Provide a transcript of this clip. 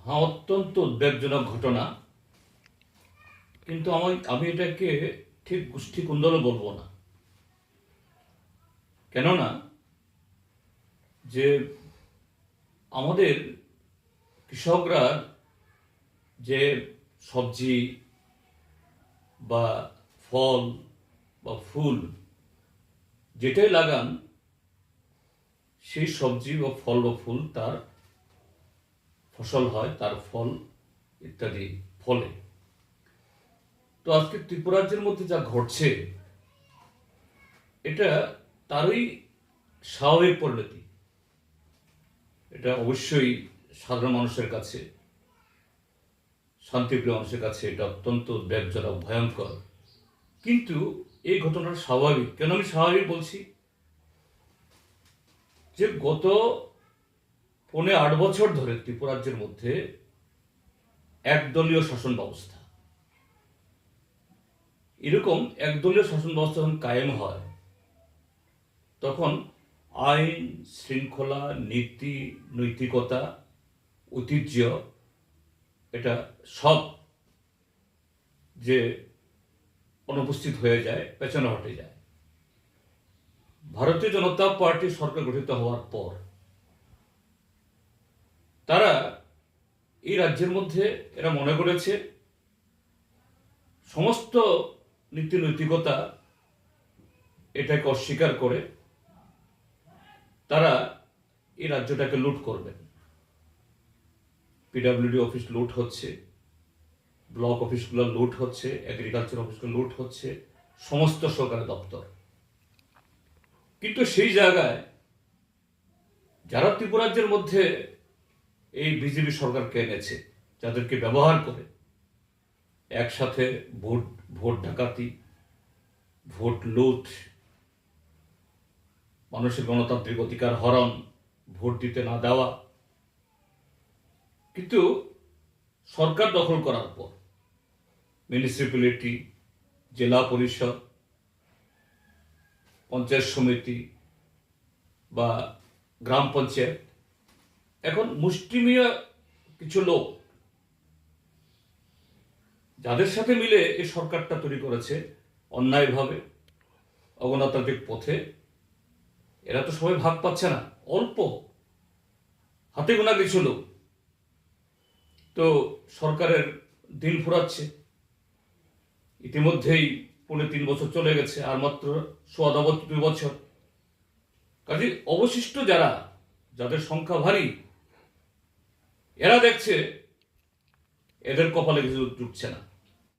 হ্যাঁ, অত্যন্ত উদ্বেগজনক ঘটনা। কিন্তু আমি এটাকে ঠিক গোষ্ঠী কুন্দল বলবো না। কেননা যে আমাদের কৃষকরা যে সবজি বা ফল বা ফুল যেটাই লাগান, সেই সবজি বা ফল বা ফুল তার ফসল হয়, তার ফল ইত্যাদি ফলে। তো আজকে ত্রিপুরাজ্যের মধ্যে যা ঘটছে, এটা তারই স্বাভাবিক পরিণতি। এটা অবশ্যই সাধারণ মানুষের কাছে, শান্তিপ্রিয় মানুষের কাছে এটা অত্যন্ত উদ্বেগজনক, ভয়ঙ্কর। কিন্তু এই ঘটনাটা স্বাভাবিক। কেন আমি স্বাভাবিক বলছি? যে গত 8.5 বছর ধরে ত্রিপুরাজ্যের মধ্যে একদলীয় শাসন ব্যবস্থা। এরকম একদলীয় শাসন ব্যবস্থা যখন কায়েম হয়, তখন আইন শৃঙ্খলা, নীতি নৈতিকতা, ঐতিহ্য, এটা সব যে অনুপস্থিত হয়ে যায়, পেছনে হটে যায়। ভারতীয় জনতা পার্টি সরকার গঠিত হওয়ার পর তারা এই রাজ্যের মধ্যে এরা মনে করেছে সমস্ত নীতি নৈতিকতা এটাকে অস্বীকার করে তারা এই রাজ্যটাকে লুট করবেন। পিডব্লিউডি অফিস লুট হচ্ছে, ব্লক অফিসগুলো লুট হচ্ছে, এগ্রিকালচার অফিসগুলো লুট হচ্ছে, সমস্ত সরকারি দপ্তর। কিন্তু সেই জায়গায় যারা ত্রিপুরাজ্যের মধ্যে এই বিজেপি সরকারকে এনেছে, যাদেরকে ব্যবহার করে একসাথে ভোট ভোট ডাকাতি, ভোট লুট, মানুষের গণতান্ত্রিক অধিকার হরণ, ভোট দিতে না দেওয়া, কিন্তু সরকার দখল করার পর মিউনিসিপ্যালিটি, জেলা পরিষদ, পঞ্চায়েত সমিতি বা গ্রাম পঞ্চায়েত, এখন মুষ্টিমেয় কিছু লোক যাদের সাথে মিলে এই সরকারটা তৈরি করেছে অন্যায়ভাবে, অগণতান্ত্রিক পথে, এরা তো সবাই ভাগ পাচ্ছে না। অল্প হাতে গোনা কিছু লোক তো সরকারের দিন ফুরাচ্ছে। ইতিমধ্যেই 3.5 বছর চলে গেছে, আর মাত্র 2 বছর। কাজে অবশিষ্ট যাদের সংখ্যা ভারী, এরা দেখছে এদের কপালে কিছু জুটছে না।